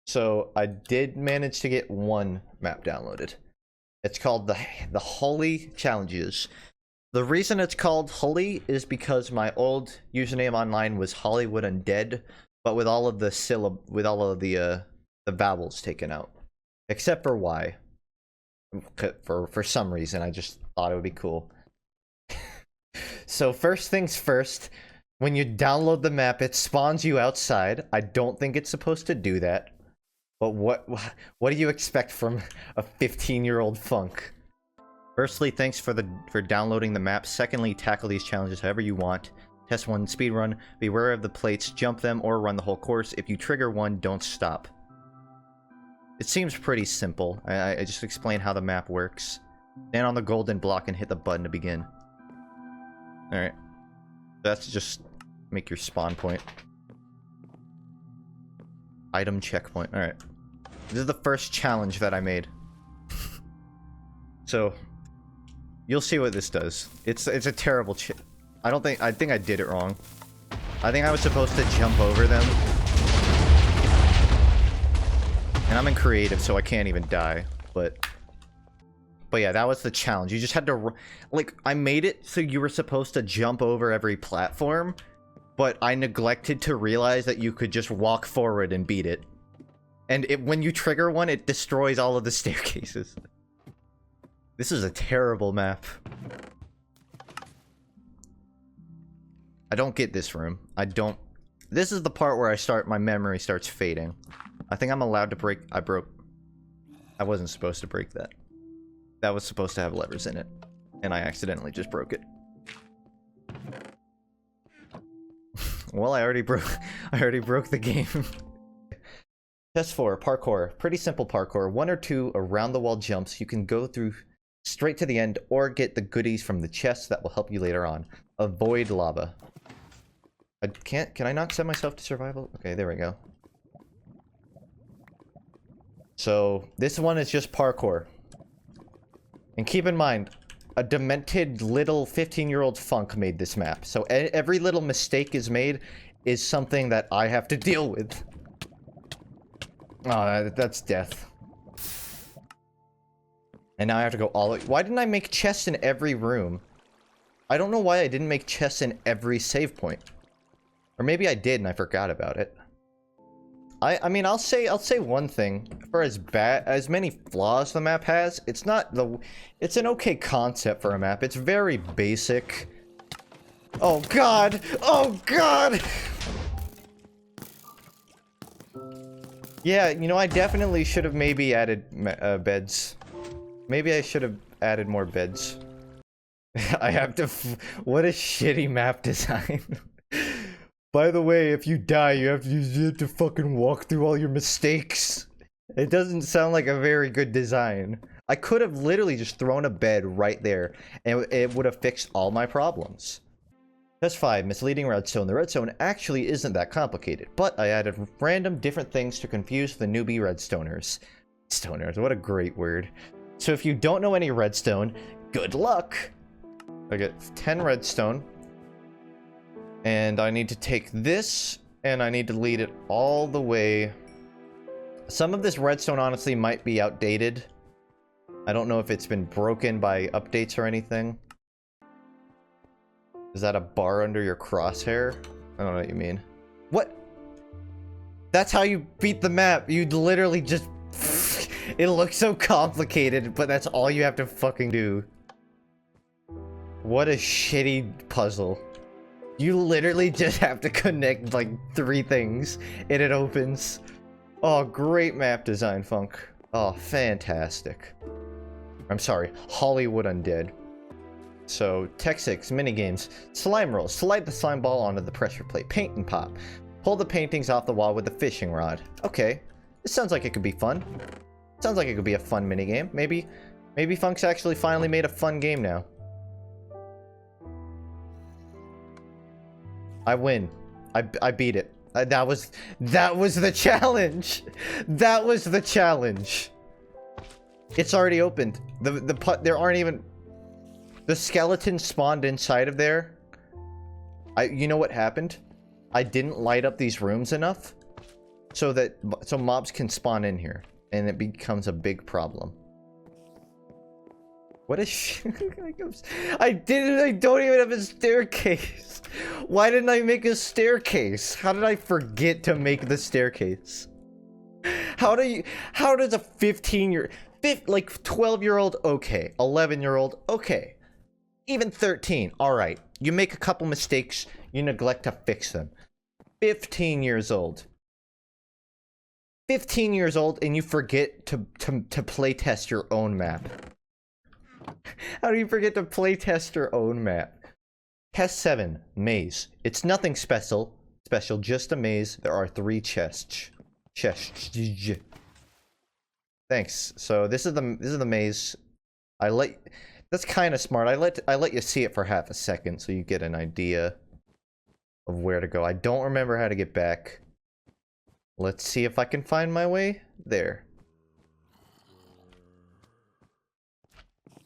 So I did manage to get one map downloaded. It's called the Hly Challenges. The reason it's called Hly is because my old username online was Hollywood Undead, but with all of the the vowels taken out, except for Y. For some reason, I just thought it would be cool. So first things first, when you download the map, it spawns you outside. I don't think it's supposed to do that. But what do you expect from a 15-year-old funk? Firstly, thanks for downloading the map. Secondly, tackle these challenges however you want. Test one speedrun. Beware of the plates. Jump them or run the whole course. If you trigger one, don't stop. It seems pretty simple. I just explained how the map works. Stand on the golden block and hit the button to begin. Alright. That's just make your spawn point. Item checkpoint. Alright. This is the first challenge that I made. So, you'll see what this does. It's a terrible I think I did it wrong. I think I was supposed to jump over them. And I'm in creative, so I can't even die. But yeah, that was the challenge. You just had to, like, I made it so you were supposed to jump over every platform, but I neglected to realize that you could just walk forward and beat it. And when you trigger one, it destroys all of the staircases. This is a terrible map. I don't get this room. This is the part where my memory starts fading. I think I'm allowed to break. I wasn't supposed to break that. That was supposed to have levers in it. And I accidentally just broke it. Well, I already broke the game. Test 4, parkour. Pretty simple parkour. 1 or 2 around the wall jumps. You can go through straight to the end or get the goodies from the chest that will help you later on. Avoid lava. Can I not set myself to survival? Okay, there we go. So, this one is just parkour. And keep in mind, a demented little 15-year-old funk made this map. So every little mistake is something that I have to deal with. Oh, that's death. And now I have to go why didn't I make chests in every room? I don't know why I didn't make chests in every save point. Or maybe I did and I forgot about it. I mean, I'll say one thing. For as many flaws the map has, it's an okay concept for a map. It's very basic. Oh god! Oh god! Yeah, you know, I definitely should have maybe added beds. Maybe I should have added more beds. I have to what a shitty map design. By the way, if you die, you have to fucking walk through all your mistakes. It doesn't sound like a very good design. I could have literally just thrown a bed right there, and it would have fixed all my problems. Test 5, misleading redstone. The redstone actually isn't that complicated, but I added random different things to confuse the newbie redstoners. Stoners, what a great word. So if you don't know any redstone, good luck! I get 10 redstone. And I need to take this, and I need to lead it all the way. Some of this redstone, honestly, might be outdated. I don't know if it's been broken by updates or anything. Is that a bar under your crosshair? I don't know what you mean. What? That's how you beat the map. You literally just... It looks so complicated, but that's all you have to fucking do. What a shitty puzzle. You literally just have to connect like 3 things and it opens. Oh, great map design, Funk. Oh, fantastic. I'm sorry, Hollywood Undead. So, Tech 6, minigames. Slime rolls. Slide the slime ball onto the pressure plate. Paint and pop. Pull the paintings off the wall with the fishing rod. Okay, this sounds like it could be fun. Sounds like it could be a fun minigame. Maybe Funk's actually finally made a fun game now. I win. I beat it. That was the challenge. That was the challenge. It's already opened. There aren't even the skeleton spawned inside of there. You know what happened? I didn't light up these rooms enough. so mobs can spawn in here, and it becomes a big problem. What is I don't even have a staircase. Why didn't I make a staircase? How did I forget to make the staircase? How does a 12-year-old, okay, 11-year-old, okay, even 13, all right, you make a couple mistakes, you neglect to fix them. 15 years old, and you forget to playtest your own map. How do you forget to playtest your own map? Test 7, maze. It's nothing special, just a maze. There are 3 chests. Thanks. So this is the maze. That's kind of smart. I let you see it for half a second so you get an idea of where to go. I don't remember how to get back. Let's see if I can find my way there.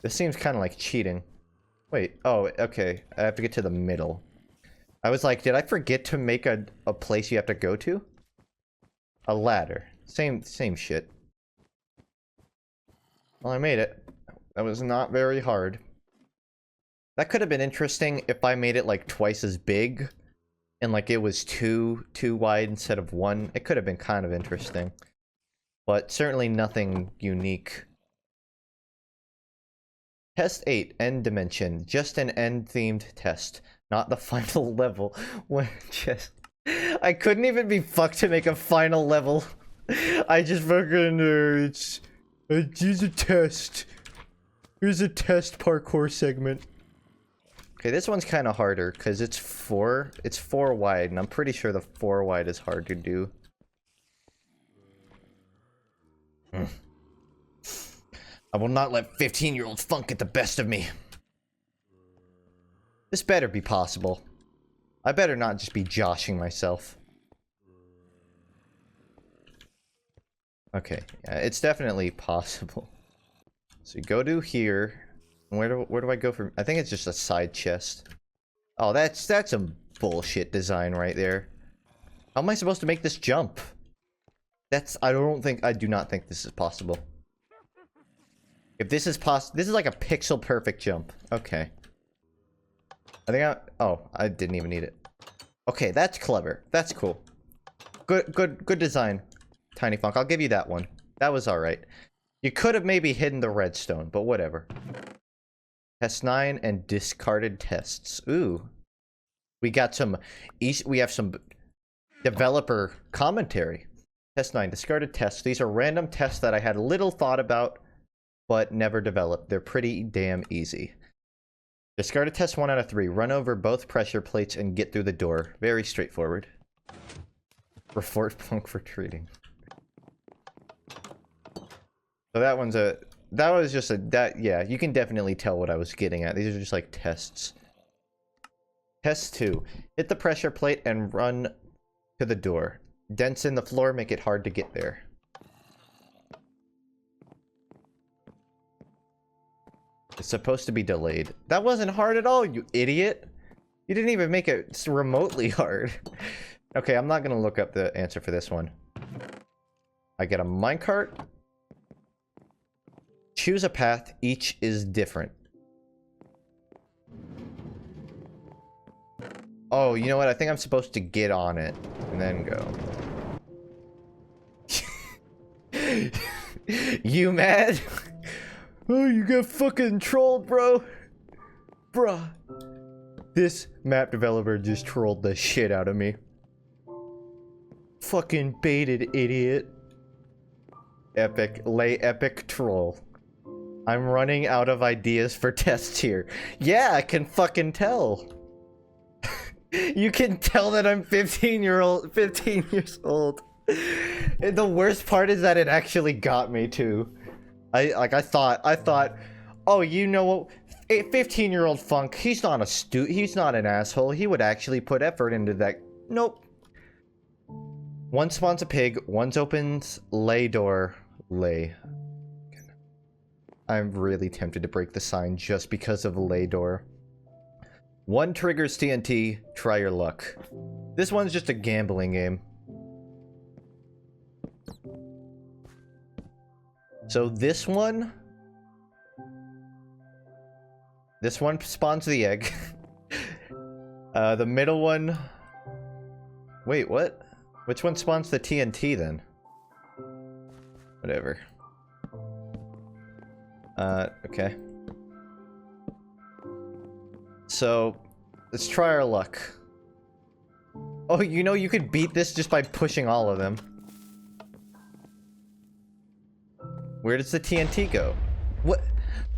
This seems kind of like cheating. Wait, oh, okay. I have to get to the middle. I was like, did I forget to make a place you have to go to? A ladder. Same shit. Well, I made it. That was not very hard. That could have been interesting if I made it like twice as big. And like it was two wide instead of 1. It could have been kind of interesting. But certainly nothing unique. Test 8, End Dimension. Just an end-themed test. Not the final level. I couldn't even be fucked to make a final level. I just fucking... here's a test. Here's a test parkour segment. Okay, this one's kind of harder, because it's 4 wide, and I'm pretty sure the 4 wide is hard to do. I will not let 15-year-old funk get the best of me. This better be possible. I better not just be joshing myself. Okay, yeah, it's definitely possible. So you go to here. Where do I go from? I think it's just a side chest. Oh, that's some bullshit design right there. How am I supposed to make this jump? I do not think this is possible. If this is this is like a pixel perfect jump. Okay. I didn't even need it. Okay, that's clever. That's cool. Good design, Tiny Funk. I'll give you that one. That was alright. You could have maybe hidden the redstone, but whatever. Test 9 and discarded tests. Ooh. We have some developer commentary. Test 9, discarded tests. These are random tests that I had little thought about, but never developed. They're pretty damn easy. Discarded test 1 out of 3. Run over both pressure plates and get through the door. Very straightforward. Report Punk for treating. So that was just yeah, you can definitely tell what I was getting at. These are just like tests. Test 2. Hit the pressure plate and run to the door. Dents in the floor make it hard to get there. It's supposed to be delayed. That wasn't hard at all, you idiot. You didn't even make it remotely hard. Okay, I'm not gonna look up the answer for this one. I get a minecart. Choose a path. Each is different. Oh, you know what? I think I'm supposed to get on it and then go. You mad? Oh, you got fucking trolled, bro. Bruh. This map developer just trolled the shit out of me. Fucking baited, idiot. Epic troll. I'm running out of ideas for tests here. Yeah, I can fucking tell. You can tell that I'm 15 years old. And the worst part is that it actually got me too. I thought, oh, you know what? 15-year-old Funk, he's not an asshole. He would actually put effort into that. Nope. One spawns a pig, one opens lay door. Lay. I'm really tempted to break the sign just because of lay door. One triggers TNT, try your luck. This one's just a gambling game. So this one spawns the egg. The middle one... Wait, what? Which one spawns the TNT then? Whatever. Okay. So, let's try our luck. Oh, you know, you could beat this just by pushing all of them. Where does the TNT go? What?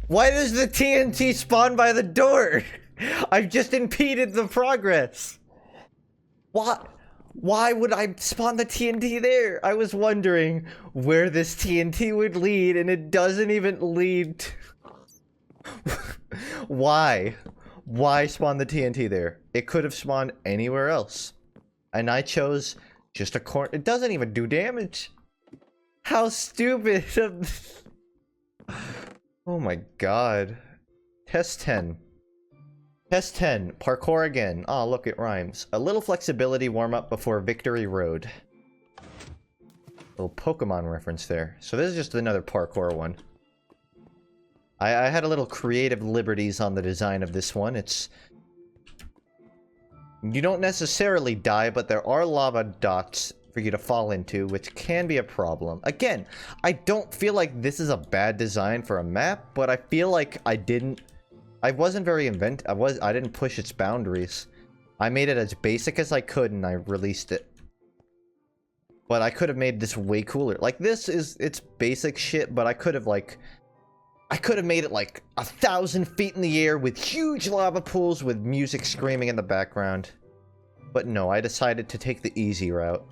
Why does the TNT spawn by the door? I've just impeded the progress. What? Why would I spawn the TNT there? I was wondering where this TNT would lead, and it doesn't even lead to... Why? Why spawn the TNT there? It could have spawned anywhere else. And I chose just a corner. It doesn't even do damage. How stupid. Oh my god. Test 10. Test 10. Parkour again. Ah, look, it rhymes. A little flexibility warm-up before Victory Road. Little Pokemon reference there. So this is just another parkour one. I had a little creative liberties on the design of this one. It's... You don't necessarily die, but there are lava dots for you to fall into, which can be a problem. Again, I don't feel like this is a bad design for a map, but I feel like I wasn't very inventive. I didn't push its boundaries. I made it as basic as I could and I released it. But I could have made this way cooler. Like, it's basic shit, but I could have made it like 1,000 feet in the air with huge lava pools with music screaming in the background. But no, I decided to take the easy route.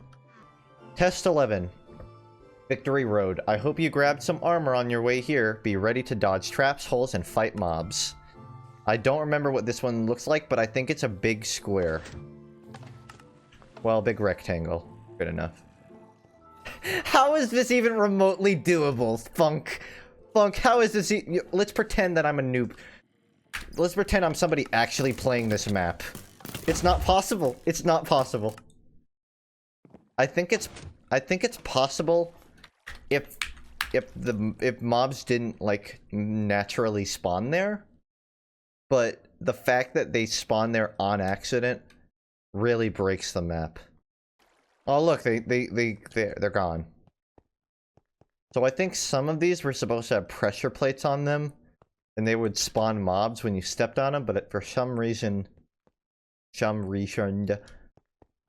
Test 11. Victory Road. I hope you grabbed some armor on your way here. Be ready to dodge traps, holes, and fight mobs. I don't remember what this one looks like, but I think it's a big square. Well, big rectangle. Good enough. How is this even remotely doable, Funk? Funk, how is this let's pretend that I'm a noob. Let's pretend I'm somebody actually playing this map. It's not possible. It's not possible. I think it's possible if mobs didn't like naturally spawn there. But the fact that they spawn there on accident really breaks the map. Oh look, they're gone. So I think some of these were supposed to have pressure plates on them, and they would spawn mobs when you stepped on them, but for some reason,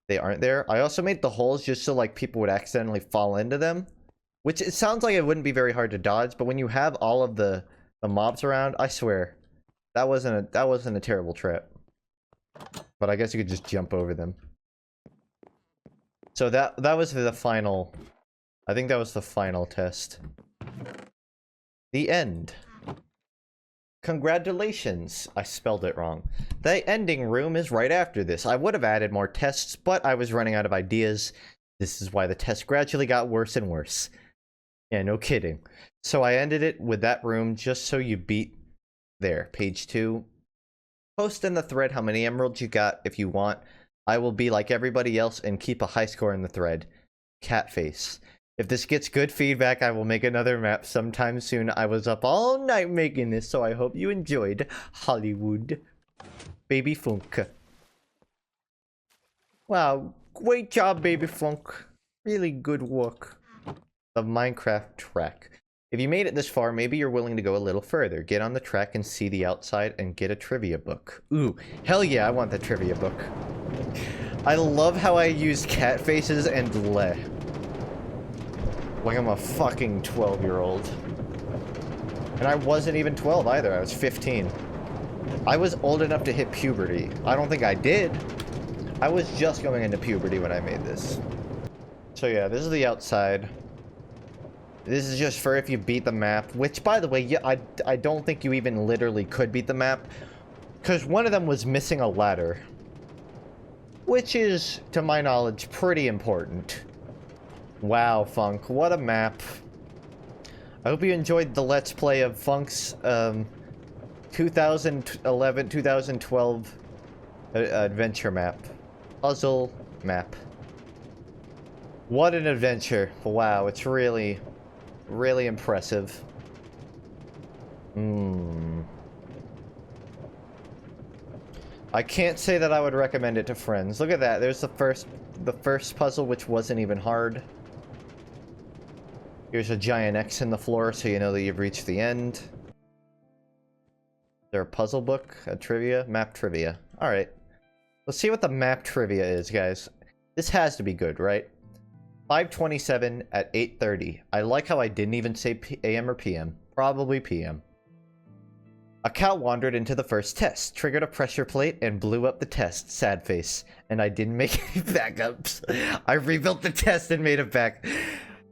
they aren't there. I also made the holes just so like people would accidentally fall into them, which it sounds like it wouldn't be very hard to dodge, but when you have all of the mobs around, I swear, that wasn't a terrible trap. But I guess you could just jump over them. So that was the final. I think that was the final test. The end. Congratulations. I spelled it wrong. The ending room is right after this. I would have added more tests, but I was running out of ideas. This is why the test gradually got worse and worse. Yeah, no kidding. So I ended it with that room just so you beat there. Page 2. Post in the thread how many emeralds you got if you want. I will be like everybody else and keep a high score in the thread. Cat face. If this gets good feedback, I will make another map sometime soon. I was up all night making this, so I hope you enjoyed. Hollywood. Baby Funk. Wow, great job, Baby Funk. Really good work. The Minecraft track. If you made it this far, maybe you're willing to go a little further. Get on the track and see the outside and get a trivia book. Ooh, hell yeah, I want the trivia book. I love how I use cat faces and le. Like I'm a fucking 12-year-old. And I wasn't even 12 either, I was 15. I was old enough to hit puberty. I don't think I did. I was just going into puberty when I made this. So yeah, this is the outside. This is just for if you beat the map, which by the way, yeah, I don't think you even literally could beat the map. Because one of them was missing a ladder. Which is, to my knowledge, pretty important. Wow, Funk, what a map. I hope you enjoyed the Let's Play of Funk's 2011-2012 adventure map. Puzzle map. What an adventure. Wow, it's really really impressive. I can't say that I would recommend it to friends. Look at that. There's the first puzzle, which wasn't even hard. Here's a giant X in the floor, so you know that you've reached the end. Is there a puzzle book? A trivia? Map trivia. Alright. Let's see what the map trivia is, guys. This has to be good, right? 5:27 at 8:30. I like how I didn't even say AM or PM. Probably PM. A cow wandered into the first test, triggered a pressure plate, and blew up the test. Sad face. And I didn't make any backups. I rebuilt the test and made it back.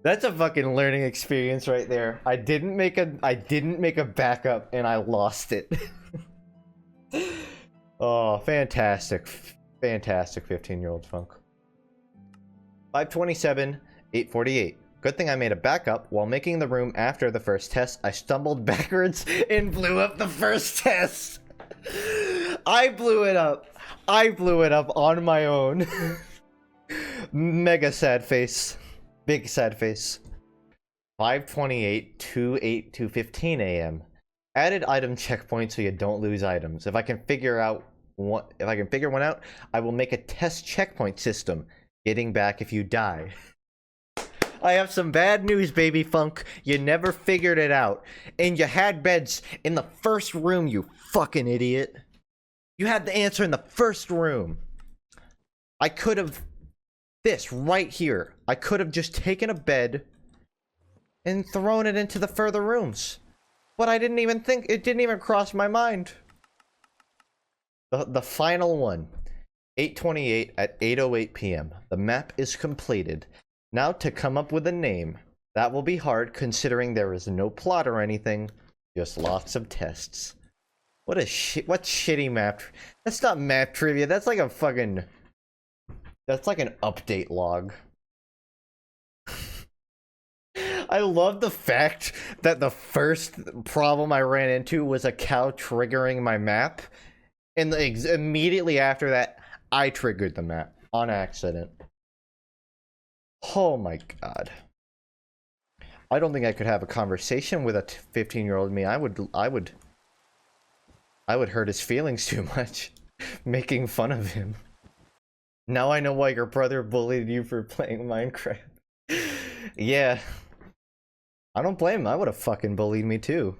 That's a fucking learning experience right there. I didn't make a backup and I lost it. Oh, fantastic. Fantastic 15-year-old funk. 5:27, 8:48. Good thing I made a backup. While making the room after the first test, I stumbled backwards and blew up the first test. I blew it up. I blew it up on my own. Mega sad face. Big sad face. 5:28 to 2:15 a.m. Added item checkpoint so you don't lose items. If I can figure one out, I will make a test checkpoint system. Getting back if you die. I have some bad news, baby funk. You never figured it out. And you had beds in the first room, you fucking idiot. You had the answer in the first room. I could have... This, right here. I could have just taken a bed and thrown it into the further rooms. But I didn't even think... It didn't even cross my mind. The final one. 8:28 at 8:08 p.m. The map is completed. Now to come up with a name. That will be hard considering there is no plot or anything. Just lots of tests. What shitty map. That's not map trivia. That's like a fucking... That's like an update log. I love the fact that the first problem I ran into was a cow triggering my map. And immediately after that, I triggered the map on accident. Oh my god. I don't think I could have a conversation with a 15-year-old me. I would hurt his feelings too much. Making fun of him. Now I know why your brother bullied you for playing Minecraft. Yeah. I don't blame him. I would have fucking bullied me too.